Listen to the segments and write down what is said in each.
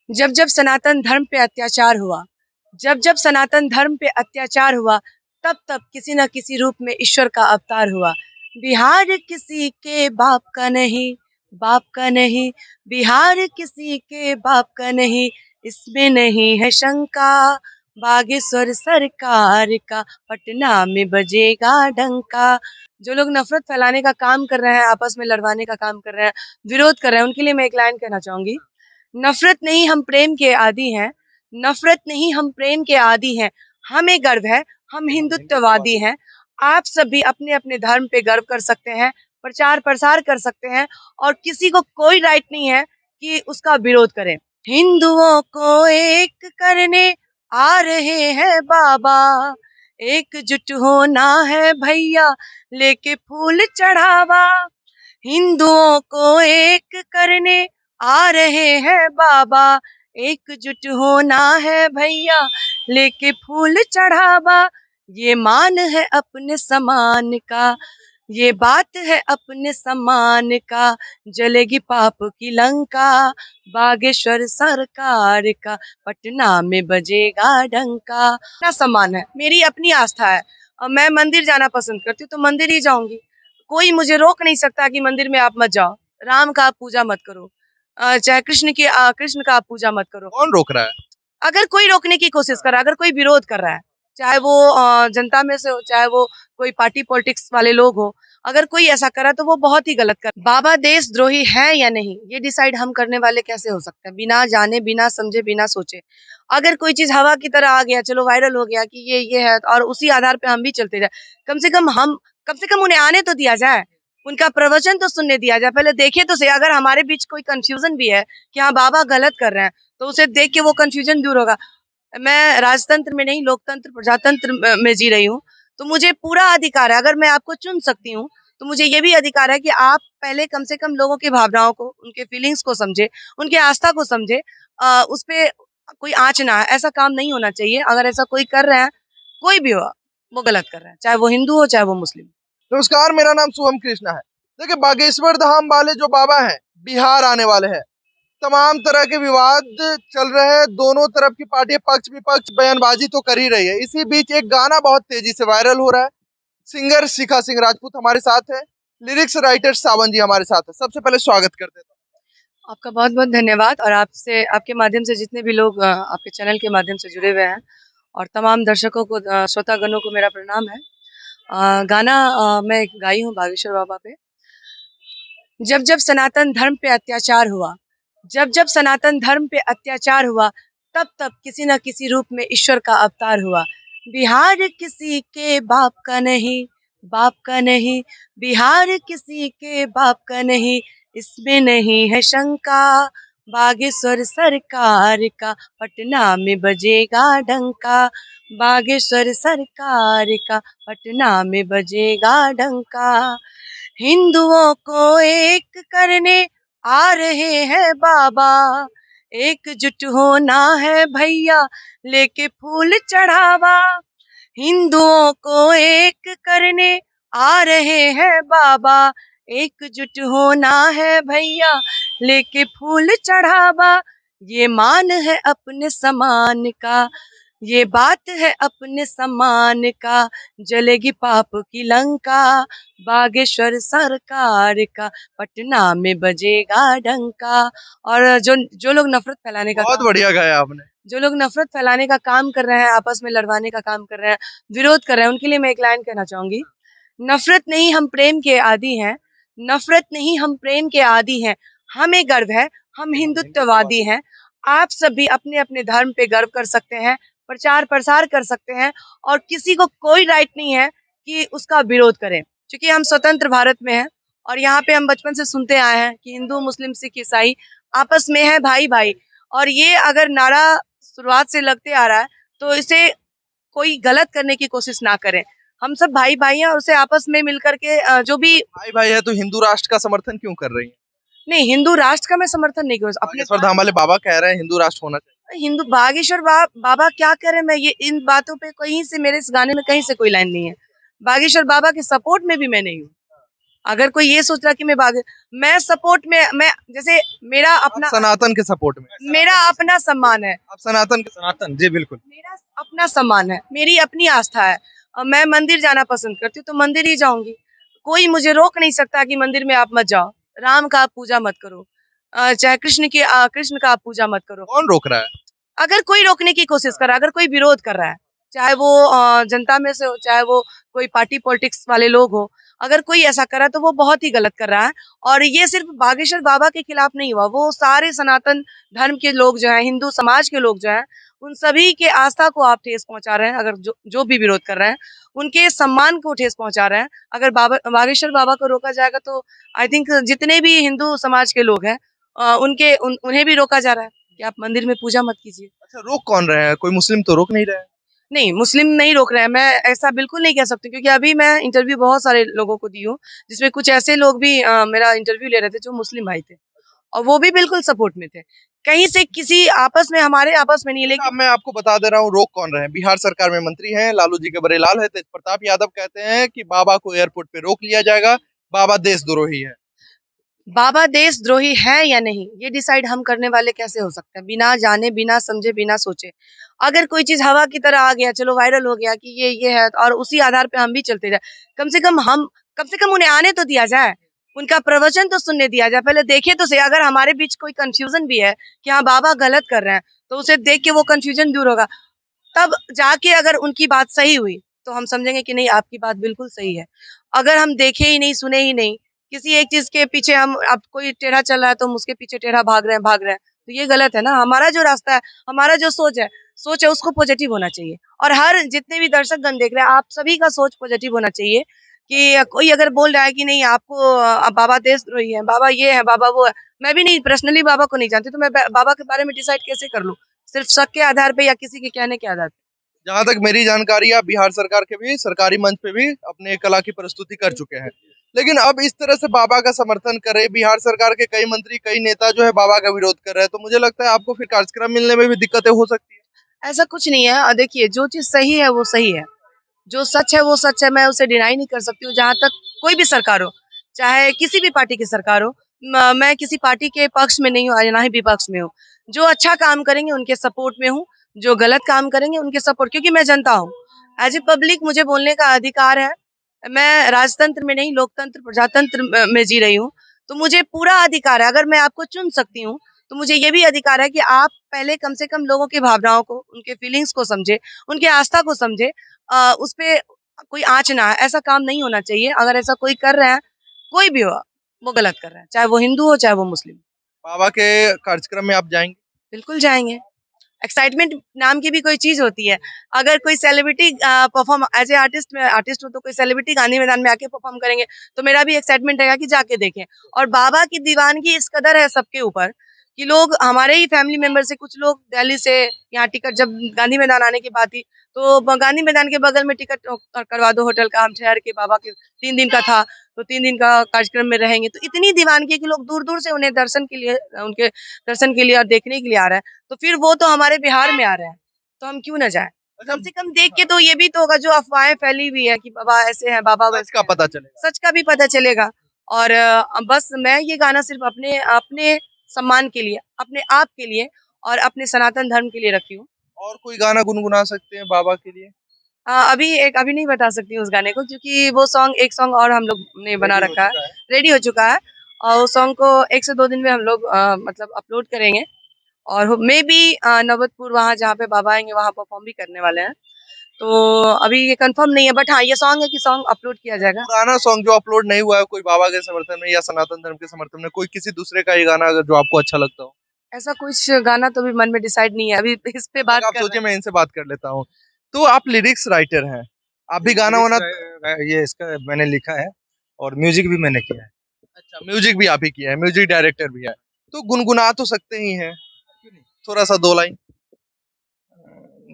जब जब सनातन धर्म पे अत्याचार हुआ, जब जब सनातन धर्म पे अत्याचार हुआ, तब तब किसी न किसी रूप में ईश्वर का अवतार हुआ। बिहार किसी के बाप का नहीं, बाप का नहीं, बिहार किसी के बाप का नहीं, इसमें नहीं है शंका। बागेश्वर सरकार का पटना में बजेगा डंका। जो लोग नफरत फैलाने का काम कर रहे हैं, आपस में लड़वाने का काम कर रहे हैं, विरोध कर रहे हैं, उनके लिए मैं एक लाइन कहना चाहूंगी। नफरत नहीं, हम प्रेम के आदी हैं। नफरत नहीं, हम प्रेम के आदी हैं। हमें गर्व है, हम हिंदुत्ववादी हैं। आप सभी अपने अपने धर्म पे गर्व कर सकते हैं, प्रचार प्रसार कर सकते हैं, और किसी को कोई राइट नहीं है कि उसका विरोध करें। हिंदुओं को एक करने आ रहे हैं बाबा, एकजुट होना है भैया, लेके फूल चढ़ावा। हिंदुओं को एक करने आ रहे हैं बाबा, एकजुट होना है भैया, लेके फूल चढ़ावा। ये मान है अपने समान का, ये बात है अपने समान का, जलेगी पाप की लंका। बागेश्वर सरकार का पटना में बजेगा डंका। अपना सम्मान है, मेरी अपनी आस्था है, और मैं मंदिर जाना पसंद करती हूँ तो मंदिर ही जाऊंगी। कोई मुझे रोक नहीं सकता कि मंदिर में आप मत जाओ, राम का आप पूजा मत करो, चाहे कृष्ण का आप पूजा मत करो। कौन रोक रहा है? अगर कोई रोकने की कोशिश कर रहा है, अगर कोई विरोध कर रहा है, चाहे वो जनता में से हो, चाहे वो कोई पार्टी पॉलिटिक्स वाले लोग हो, अगर कोई ऐसा करा तो वो बहुत ही गलत कर। बाबा देशद्रोही है या नहीं, ये डिसाइड हम करने वाले कैसे हो सकते हैं, बिना जाने, बिना समझे, बिना सोचे। अगर कोई चीज हवा की तरह आ गया, चलो वायरल हो गया कि ये है, और उसी आधार पे हम भी चलते जाए, कम से कम उन्हें आने तो दिया जाए, उनका प्रवचन तो सुनने दिया जाए, पहले देखे तो सही। अगर हमारे बीच कोई कंफ्यूजन भी है कि हाँ बाबा गलत कर रहे हैं, तो उसे देख के वो कंफ्यूजन दूर होगा। मैं राजतंत्र में नहीं, लोकतंत्र प्रजातंत्र में जी रही हूँ, तो मुझे पूरा अधिकार है। अगर मैं आपको चुन सकती हूँ तो मुझे ये भी अधिकार है कि आप पहले कम से कम लोगों की भावनाओं को, उनके फीलिंग्स को समझे, उनके आस्था को समझे। उस पे कोई आँच ना है, ऐसा काम नहीं होना चाहिए। अगर ऐसा कोई कर रहा है, कोई भी हो, वो गलत कर रहा है, चाहे वो हिंदू हो चाहे वो मुस्लिम। नमस्कार, मेरा नाम शुभम कृष्णा है। देखिए, बागेश्वर धाम वाले जो बाबा हैं, बिहार आने वाले हैं। तमाम तरह के विवाद चल रहे हैं, दोनों तरफ की पार्टी पक्ष विपक्ष बयानबाजी तो कर ही रही है। इसी बीच एक गाना बहुत तेजी से वायरल हो रहा है। सिंगर शिखा सिंह राजपूत हमारे साथ है, लिरिक्स राइटर सावन जी हमारे साथ है। सबसे पहले स्वागत करते हैं। आपका बहुत बहुत धन्यवाद, और आपसे, आपके माध्यम से जितने भी लोग आपके चैनल के माध्यम से जुड़े हुए हैं, और तमाम दर्शकों को, श्रोतागणों को मेरा प्रणाम है। गाना मैं गाई हूँ बागेश्वर बाबा पे। जब जब सनातन धर्म पे अत्याचार हुआ, जब जब सनातन धर्म पे अत्याचार हुआ, तब तब किसी न किसी रूप में ईश्वर का अवतार हुआ। बिहार किसी के बाप का नहीं, बाप का नहीं, बिहार किसी के बाप का नहीं, इसमें नहीं है शंका। बागेश्वर सरकार का पटना में बजेगा डंका। बागेश्वर सरकार का पटना में बजेगा डंका। हिंदुओं को एक करने आ रहे हैं बाबा, एकजुट होना है भैया, लेके फूल चढ़ावा। हिंदुओं को एक करने आ रहे हैं बाबा, एकजुट होना है भैया, लेके फूल चढ़ावा। ये मान है अपने समान का, ये बात है अपने समान का, जलेगी पाप की लंका। बागेश्वर सरकार का पटना में बजेगा डंका। और जो जो लोग नफरत फैलाने का बहुत बढ़िया गाया आपने। जो लोग नफरत फैलाने का काम कर रहे हैं, आपस में लड़वाने का काम कर रहे हैं, विरोध कर रहे हैं, उनके लिए मैं एक लाइन कहना चाहूंगी। नफरत नहीं, हम प्रेम के आदी हैं। नफरत नहीं, हम प्रेम के आदी हैं। हमें गर्व है, हम हिंदुत्ववादी हैं। आप सभी अपने अपने धर्म पे गर्व कर सकते हैं, प्रचार प्रसार कर सकते हैं, और किसी को कोई राइट नहीं है कि उसका विरोध करें, क्योंकि हम स्वतंत्र भारत में हैं। और यहाँ पे हम बचपन से सुनते आए हैं कि हिंदू मुस्लिम सिख ईसाई आपस में है भाई भाई। और ये अगर नारा शुरुआत से लगते आ रहा है, तो इसे कोई गलत करने की कोशिश ना करें। हम सब भाई भाई हैं, और उसे आपस में मिलकर के जो भी। भाई भाई है तो हिंदू राष्ट्र का समर्थन क्यों कर रही है? नहीं, हिंदू राष्ट्र का मैं समर्थन नहीं करूँ अपने। बागेश्वर धाम वाले बाबा कह रहे हैं हिंदू राष्ट्र होना चाहिए। हिंदू बागेश्वर बाबा क्या करें, मैं ये इन बातों पे कहीं से, मेरे इस गाने में कहीं से कोई लाइन नहीं है। बागेश्वर बाबा के सपोर्ट में भी मैं नहीं हूँ। अगर कोई ये सोच रहा कि मैं सपोर्ट में, मैं जैसे मेरा आप अपना सनातन के सपोर्ट में, मेरा अपना सम्मान है, आप सनातन के सनातन जी बिल्कुल। मेरा अपना सम्मान है, मेरी अपनी आस्था है। मैं मंदिर जाना पसंद करती हूँ तो मंदिर ही जाऊंगी। कोई मुझे रोक नहीं सकता कि मंदिर में आप मत जाओ, राम का आप पूजा मत करो, चाहे कृष्ण का आप पूजा मत करो। कौन रोक रहा है? अगर कोई रोकने की कोशिश कर रहा है, अगर कोई विरोध कर रहा है, चाहे वो जनता में से हो, चाहे वो कोई पार्टी पॉलिटिक्स वाले लोग हो, अगर कोई ऐसा कर रहा है तो वो बहुत ही गलत कर रहा है। और ये सिर्फ बागेश्वर बाबा के खिलाफ नहीं हुआ, वो सारे सनातन धर्म के लोग जो हैं, हिंदू समाज के लोग जो हैं, उन सभी के आस्था को आप ठेस पहुंचा रहे हैं। अगर जो भी विरोध कर रहे हैं, उनके सम्मान को ठेस पहुंचा रहे हैं। अगर बागेश्वर बाबा को रोका जाएगा तो आई थिंक जितने भी हिंदू समाज के लोग हैं, उन्हें भी रोका जा रहा है कि आप मंदिर में पूजा मत कीजिए। अच्छा, रोक कौन रहे हैं? कोई मुस्लिम तो रोक नहीं रहे हैं। नहीं, मुस्लिम नहीं रोक रहे हैं, मैं ऐसा बिल्कुल नहीं कह सकती, क्योंकि अभी मैं इंटरव्यू बहुत सारे लोगों को दी हूँ, जिसमें कुछ ऐसे लोग भी मेरा इंटरव्यू ले रहे थे जो मुस्लिम भाई थे, और वो भी बिल्कुल सपोर्ट में थे। कहीं से किसी आपस में, हमारे आपस में नहीं है, अच्छा, अब लेकिन मैं आपको बता दे रहा हूँ रोक कौन रहे हैं। बिहार सरकार में मंत्री हैं लालू जी के बड़े लाल है, तेज प्रताप यादव कहते हैं कि बाबा को एयरपोर्ट पे रोक लिया जाएगा, बाबा देशद्रोही है। बाबा देशद्रोही है या नहीं, ये डिसाइड हम करने वाले कैसे हो सकते हैं, बिना जाने, बिना समझे, बिना सोचे। अगर कोई चीज हवा की तरह आ गया, चलो वायरल हो गया कि ये है, और उसी आधार पे हम भी चलते जाए, कम से कम उन्हें आने तो दिया जाए, उनका प्रवचन तो सुनने दिया जाए, पहले देखे तो सही। अगर हमारे बीच कोई कंफ्यूजन भी है कि हाँ बाबा गलत कर रहे हैं, तो उसे देख के वो कंफ्यूजन दूर होगा। तब जाके अगर उनकी बात सही हुई तो हम समझेंगे कि नहीं, आपकी बात बिल्कुल सही है। अगर हम देखे ही नहीं, सुने ही नहीं, किसी एक चीज के पीछे हम, अब कोई टेढ़ा चल रहा है तो हम उसके पीछे टेढ़ा भाग रहे हैं, तो ये गलत है ना। हमारा जो रास्ता है, हमारा जो सोच है उसको पॉजिटिव होना चाहिए। और हर जितने भी दर्शक गण देख रहे हैं, आप सभी का सोच पॉजिटिव होना चाहिए। कि कोई अगर बोल रहा है कि नहीं आपको बाबा देशद्रोही है, बाबा ये है, बाबा वो है, मैं भी नहीं पर्सनली बाबा को नहीं जानती, तो मैं बाबा के बारे में डिसाइड कैसे कर लूं, सिर्फ शक के आधार पे या किसी के कहने के आधार पे। जहां तक मेरी जानकारी है, आप बिहार सरकार के भी सरकारी मंच पे भी अपने कला की प्रस्तुति कर चुके हैं, लेकिन अब इस तरह से बाबा का समर्थन कर रहे बिहार सरकार के कई मंत्री, कई नेता जो है बाबा का विरोध कर रहे हैं, तो मुझे लगता है आपको फिर कार्यक्रम मिलने में भी दिक्कतें हो सकती है। ऐसा कुछ नहीं है, देखिए जो चीज सही है वो सही है, जो सच है वो सच है, मैं उसे डिनाई नहीं कर सकती हूँ। जहां तक कोई भी सरकार हो, चाहे किसी भी पार्टी की सरकार हो, मैं किसी पार्टी के पक्ष में नहीं हूँ और ना ही विपक्ष में हूँ। जो अच्छा काम करेंगे उनके सपोर्ट में हूँ, जो गलत काम करेंगे उनके सपोर्ट, क्योंकि मैं जनता हूँ। एज ए पब्लिक मुझे बोलने का अधिकार है। मैं राजतंत्र में नहीं, लोकतंत्र प्रजातंत्र में जी रही हूँ, तो मुझे पूरा अधिकार है। अगर मैं आपको चुन सकती हूँ तो मुझे ये भी अधिकार है कि आप पहले कम से कम लोगों की भावनाओं को, उनके फीलिंग्स को समझे, उनके आस्था को समझे। उस पे कोई आँच ना आए, ऐसा काम नहीं होना चाहिए। अगर ऐसा कोई कर रहा है, कोई भी हो, वो गलत कर रहा है, चाहे वो हिंदू हो, चाहे वो मुस्लिम। बाबा के कार्यक्रम में आप जाएंगे? बिल्कुल जाएंगे। एक्साइटमेंट नाम की भी कोई चीज होती है। अगर कोई celebrity perform, as a artist, में आर्टिस्ट हूँ, तो कोई सेलिब्रिटी गांधी मैदान में आके परफॉर्म करेंगे तो मेरा भी एक्साइटमेंट रहेगा कि जाके देखें। और बाबा की दीवानगी इस कदर है सबके ऊपर कि लोग, हमारे ही फैमिली मेंबर से कुछ लोग दिल्ली से यहाँ टिकट, जब गांधी मैदान आने की बात थी, तो गांधी मैदान के बगल में टिकट करवा दो होटल का, हम ठहर के, बाबा के 3 दिन का था तो 3 दिन का कार्यक्रम में रहेंगे। तो इतनी दीवानगी है कि लोग दूर दूर से उन्हें दर्शन के लिए, उनके दर्शन के लिए और देखने के लिए आ रहे हैं। तो फिर वो तो हमारे बिहार में आ रहे हैं, तो हम क्यों ना जाएं। अच्छा, कम से कम देख के तो ये भी तो होगा, जो अफवाहें फैली हुई है कि बाबा ऐसे हैं, बाबा सच वैसे का हैं, पता चलेगा। सच का भी पता चलेगा। और बस मैं ये गाना सिर्फ अपने अपने सम्मान के लिए, अपने आप के लिए और अपने सनातन धर्म के लिए रखी हूँ। और कोई गाना गुनगुना सकते हैं बाबा के लिए? अभी नहीं बता सकती हूँ उस गाने को, क्योंकि वो सॉन्ग, एक सॉन्ग और हम लोग ने बना रेडी हो रखा है, चुका है। रेडी हो चुका है। और उस सॉन्ग को 1 से 2 दिन में हम लोग मतलब अपलोड करेंगे। और मे बी नवतपुर, वहाँ जहाँ पे बाबा आएंगे, वहाँ परफॉर्म भी करने वाले हैं। तो अभी ये कंफर्म नहीं है, बट हाँ, ये सॉन्ग है कि सॉन्ग अपलोड किया जाएगा। पुराना सॉन्ग जो अपलोड नहीं हुआ है, कोई बाबा के समर्थन में या सनातन धर्म के समर्थन में, कोई किसी दूसरे का ही गाना अगर जो आपको अच्छा लगता हो? ऐसा कुछ गाना तो अभी मन में डिसाइड नहीं है, अभी इस पे जब तक बात आप कर रहे सोचे हैं। मैं इनसे बात कर लेता हूँ। तो आप लिरिक्स राइटर हैं, आप भी गाना वाना? ये इसका मैंने लिखा है और म्यूजिक भी मैंने किया है। अच्छा, म्यूजिक भी आप ही किया है, म्यूजिक डायरेक्टर भी है, तो गुनगुना तो सकते ही हैं थोड़ा सा 2 लाइन।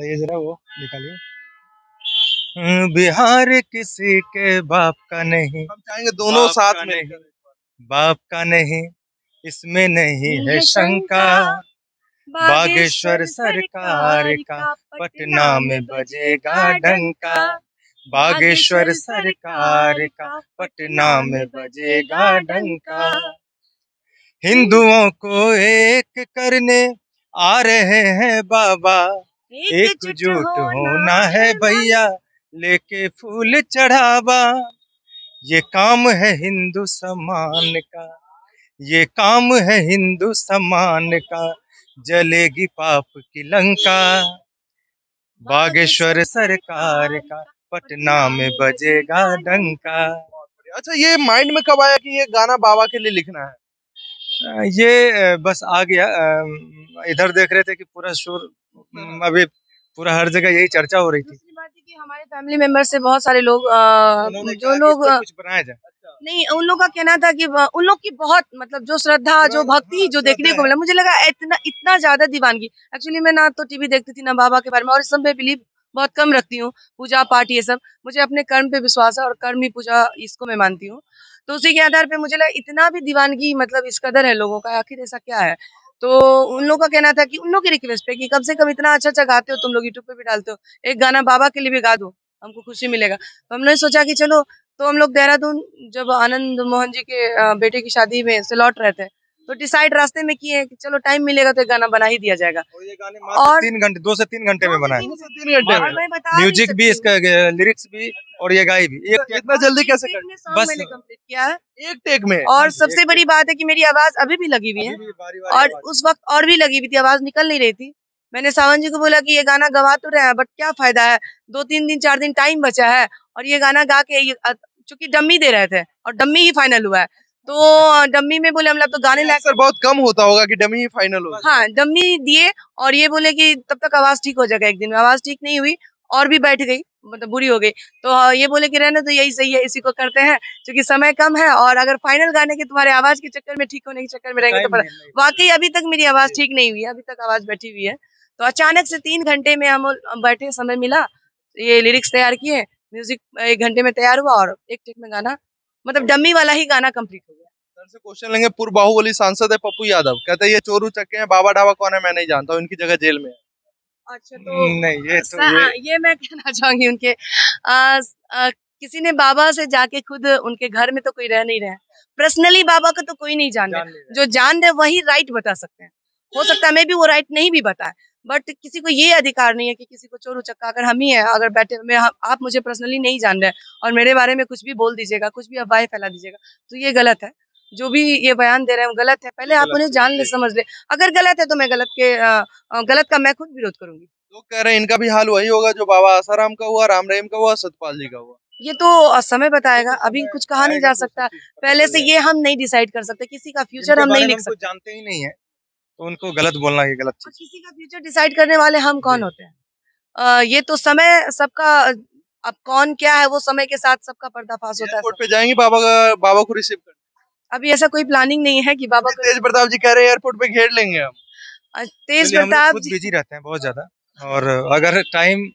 ये जरा वो निकालिए। बिहार किसी के बाप का नहीं, हम चाहेंगे दोनों बाप साथ का में। नहीं, बाप का नहीं, इसमें नहीं नहीं है है शंका। शंका, बागेश्वर बागेश्वर सरकार सरकार का का पटना पटना में में बजेगा बजेगा डंका। डंका। बागेश्वर सरकार का पटना में बजेगा डंका। हिंदुओं को एक करने आ रहे हैं बाबा, एकजुट होना है भैया, लेके फूल चढ़ावा। ये काम है हिंदू समान का, ये काम है हिंदू समान का, जलेगी पाप की लंका। बागेश्वर सरकार का पटना में बजेगा डंका। अच्छा, ये माइंड में कब आया कि ये गाना बाबा के लिए लिखना है? ये बस आ गया। इधर देख रहे थे कि पूरा शोर अभी पूरा हर जगह यही चर्चा हो रही थी। दूसरी बात है कि हमारे फैमिली मेंबर से बहुत सारे लोग उन्होंने जो कहा कि लोग इस पर कुछ बनाया जाए। नहीं, उन लोग का कहना था कि उन लोग की बहुत मतलब जो श्रद्धा जो भक्ति जो देखने को मिला, मुझे लगा इतना इतना ज्यादा दीवानगी। एक्चुअली मैं ना तो टीवी देखती थी ना बाबा के बारे में, और इस सब में बिलीव बहुत कम रखती हूँ, पूजा पाठ ये सब। मुझे अपने कर्म पे विश्वास है और कर्म ही पूजा इसको मैं मानती हूँ। तो उसी के आधार पे मुझे लगा इतना भी दीवानगी मतलब इस कदर है लोगों का, आखिर ऐसा क्या है। तो उन लोगों का कहना था कि उन लोग की रिक्वेस्ट पे कि कम से कम इतना अच्छा अच्छा गाते हो तुम लोग, यूट्यूब पे भी डालते हो, एक गाना बाबा के लिए भी गा दो, हमको खुशी मिलेगा। तो हमने सोचा कि चलो, तो हम लोग देहरादून जब आनंद मोहन जी के बेटे की शादी में से लौट रहे थे, तो डिसाइड रास्ते में किए कि चलो टाइम मिलेगा तो एक गाना बना ही दिया जाएगा। और ये गाने मात्र और 3 घंटे 2 से 3 घंटे में बनाए। 2 से 3 घंटे और में मैं बता नहीं म्यूजिक भी, सकती इसका लिरिक्स भी और ये गाई भी एक इतना जल्दी कैसे कर में सॉन्ग बस मैंने कंप्लीट किया है। एक टेक में? और सबसे बड़ी बात है कि मेरी आवाज अभी भी लगी हुई है, अभी भी बारी-बारी और आवाज। उस वक्त और भी लगी हुई थी, आवाज निकल नहीं रही थी। मैंने सावन जी को बोला कि ये गाना गवा तो रहे हैं, बट क्या फायदा है, 2-3 दिन 4 दिन टाइम बचा है, और ये गाना गा के चूंकि डम्मी दे रहे थे और डम्मी ही फाइनल हुआ है, तो डम्मी में बोले हम लोग तो गाने ये लायक। अक्सर बहुत कम होता होगा कि डमी ही फाइनल हो। हाँ, डम्मी दिए और ये बोले कि तब तक आवाज ठीक हो जाएगा एक दिन में। आवाज ठीक नहीं हुई और भी बैठ गई, मतलब बुरी हो गई। तो ये बोले कि रहने तो यही सही है, इसी को करते हैं, क्योंकि समय कम है, और अगर फाइनल गाने के तुम्हारे आवाज के चक्कर में ठीक होने के चक्कर में रहेंगे तो टाइम नहीं। वाकई अभी तक मेरी आवाज ठीक नहीं हुई है, अभी तक आवाज बैठी हुई है। तो अचानक से 3 घंटे में हम बैठे, समय मिला, ये लिरिक्स तैयार किए, म्यूजिक 1 घंटे में तैयार हुआ, और एक टेक में गाना, मतलब डम्मी वाला ही गाना कंप्लीट हो गया। सर से क्वेश्चन लेंगे। पूर्व बाहुबली सांसद है पप्पू यादव, कहते हैं ये चोर उचक्के हैं, बाबा ढाबा कौन है मैं नहीं जानता हूँ, इनकी जगह जेल में है। अच्छा, तो नहीं, ये तो ये ये मैं कहना चाहूंगी उनके किसी ने बाबा से जाके खुद उनके घर में तो कोई रह नहीं रहा है। पर्सनली बाबा को तो कोई नहीं जान रहा जान नहीं है, जो जान रहे वही राइट बता सकते हैं। हो सकता है मैं भी वो राइट नहीं भी बताए, बट किसी को ये अधिकार नहीं है कि किसी को चोर उचक्का, अगर हम ही है, अगर बैठे मैं आप मुझे पर्सनली नहीं जान रहे हैं और मेरे बारे में कुछ भी बोल दीजिएगा, कुछ भी अफवाहें फैला दीजिएगा, तो ये गलत है। जो भी ये बयान दे रहे हैं वो गलत है, पहले ये आप गलत उन्हें है, जान ले, जी। समझ ले। अगर गलत है तो मैं गलत का मैं खुद विरोध करूंगी। लोग कह रहे हैं इनका भी हाल वही होगा जो बाबा आसाराम का हुआ, राम रहीम का हुआ, सतपाल जी का हुआ। ये तो समय बताएगा, अभी कुछ कहा नहीं जा सकता। पहले से ये हम नहीं डिसाइड कर सकते, किसी का फ्यूचर इनके हम बारे नहीं में लिख हम कुछ सकते, जानते ही नहीं है, तो उनको गलत बोलना ये गलत और चीज किसी का फ्यूचर डिसाइड करने वाले हम कौन जी। होते हैं। ये तो समय सबका, अब कौन क्या है वो समय के साथ सबका पर्दाफाश होता है एयरपोर्ट सब। पे जाएंगे बाबा को रिसीव करने? अभी ऐसा कोई प्लानिंग नहीं है कि बाबा को। तेज प्रताप जी कह रहे हैं एयरपोर्ट पे घेर लेंगे हम। तेज चलिए हम लोग प्रताप खुद जी, बिजी रहते हैं बहुत ज्यादा, और अगर टाइम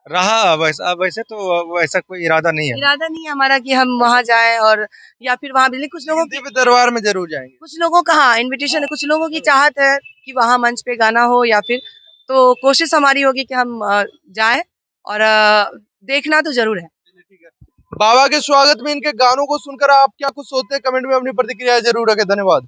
रहा वैसे तो वैसा कोई इरादा नहीं है। इरादा नहीं है हमारा कि हम वहां जाएं, और या फिर वहां भी कुछ लोगों लेकिन की, दिव्य दरबार में जरूर जाएंगे। कुछ लोगों का हाँ इनविटेशन है, कुछ लोगों की चाहत है कि वहां मंच पे गाना हो, या फिर तो कोशिश हमारी होगी कि हम जाएं, और देखना तो जरूर है। ठीक है। बाबा के स्वागत में इनके गानों को सुनकर आप क्या कुछ सोचते हैं, कमेंट में अपनी प्रतिक्रिया जरूर रखें। धन्यवाद।